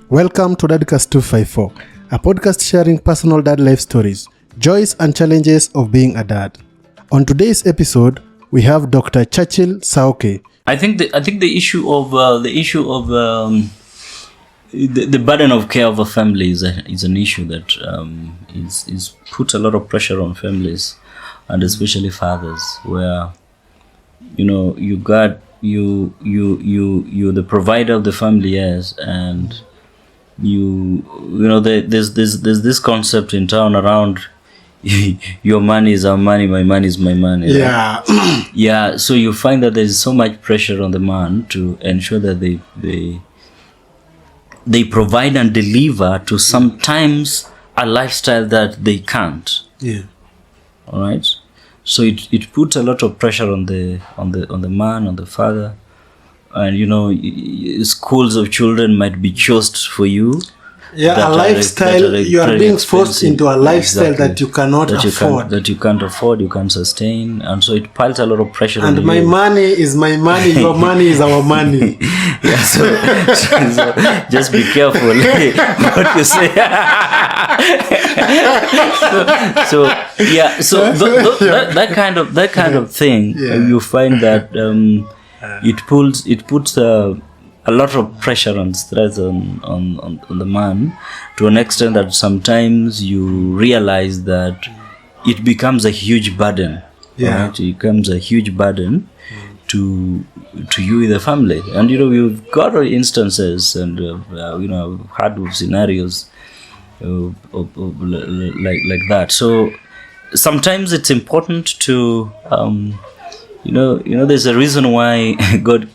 Welcome to Dadcast 254, a podcast sharing personal dad life stories, joys and challenges of being a dad. On today's episode, we have Dr. Churchill Saoke. I think the issue of the burden of care of a family is an issue that is puts a lot of pressure on families, and especially fathers, where you're the provider of the family, yes, and there's this concept in town around your money is our money, my money is my money. Yeah. Right? Yeah. So you find that there's so much pressure on the man to ensure that they provide and deliver to sometimes a lifestyle that they can't. Yeah. All right. So it puts a lot of pressure on the man, on the father. And schools of children might be chosen for you. Yeah, a lifestyle. You are being forced into a lifestyle that you cannot afford. That you can't afford, you can't sustain. And so it piles a lot of pressure on you. And my money is my money, your money is our money. Yeah, so just be careful what you say. That kind of thing, you find that it puts a lot of pressure and stress on the man, to an extent that sometimes you realize that it becomes a huge burden. Yeah. Right? It becomes a huge burden to you in the family. And we've got instances, and I've had scenarios like that. So sometimes it's important to there's a reason why God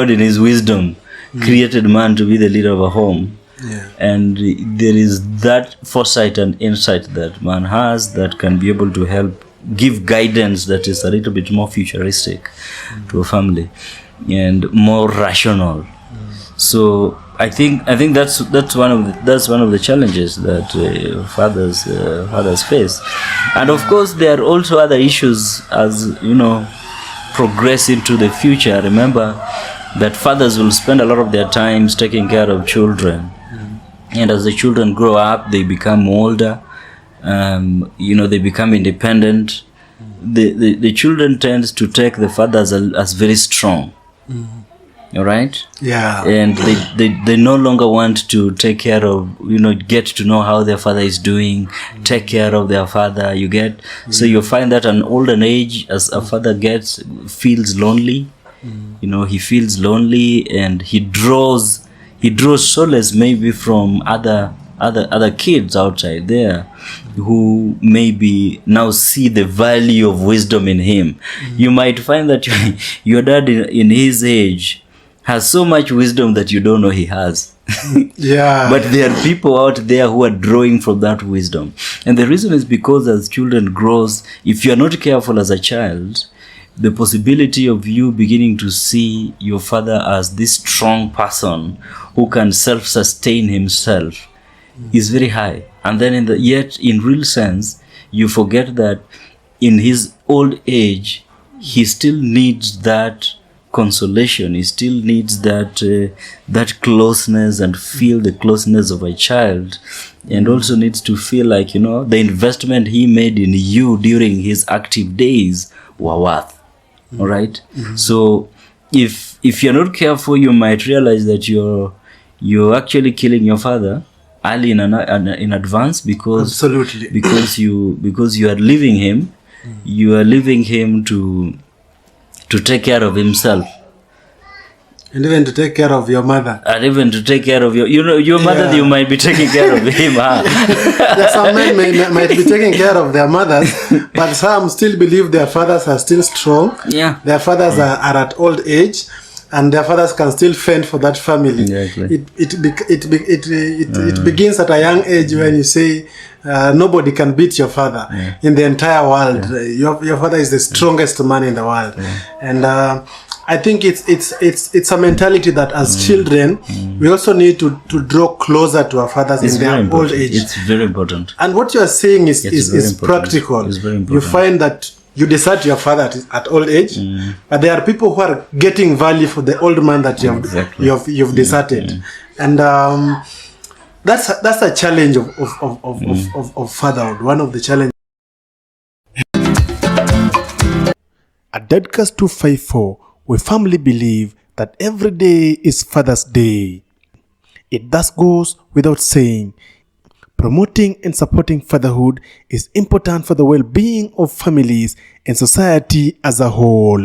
in His wisdom created man to be the leader of a home. Yeah. And there is that foresight and insight that man has that can be able to help give guidance that is a little bit more futuristic to a family and more rational. So I think that's one of the challenges that fathers face. And of course there are also other issues as progress into the future. Remember that fathers will spend a lot of their time taking care of children, and as the children grow up, they become older. They become independent. The children tend to take the fathers as very strong. All right. Yeah. And they no longer want to take care of, get to know how their father is doing, take care of their father, you get. So you find that an older age, as a father feels lonely. He feels lonely, and he draws solace maybe from other kids outside there who maybe now see the value of wisdom in him. You might find that your dad in his age has so much wisdom that you don't know he has. Yeah. But there are people out there who are drawing from that wisdom. And the reason is because as children grows, if you are not careful as a child, the possibility of you beginning to see your father as this strong person who can self-sustain himself is very high. And then yet in real sense, you forget that in his old age, he still needs that consolation. He still needs that closeness, and feel the closeness of a child, and also needs to feel like the investment he made in you during his active days were worth. All right. So if you're not careful, you might realize that you're actually killing your father early in advance, because absolutely, because you are leaving him. You are leaving him to take care of himself, and even to take care of your mother, and even to take care of your mother. You might be taking care of him. Yeah, some men might be taking care of their mothers, but some still believe their fathers are still strong. Yeah, their fathers are at old age, and their fathers can still fend for that family. Exactly. It begins at a young age when you say nobody can beat your father in the entire world. Your father is the strongest man in the world, and I think it's a mentality that as children we also need to draw closer to our fathers in their old age. It's very important. And what you are saying is practical. It's very important. You find that you desert your father at old age, but there are people who are getting value for the old man that you've deserted. And that's a challenge of fatherhood. One of the challenges. At Deadcast 254, we firmly believe that every day is Father's Day. It thus goes without saying, promoting and supporting fatherhood is important for the well-being of families and society as a whole.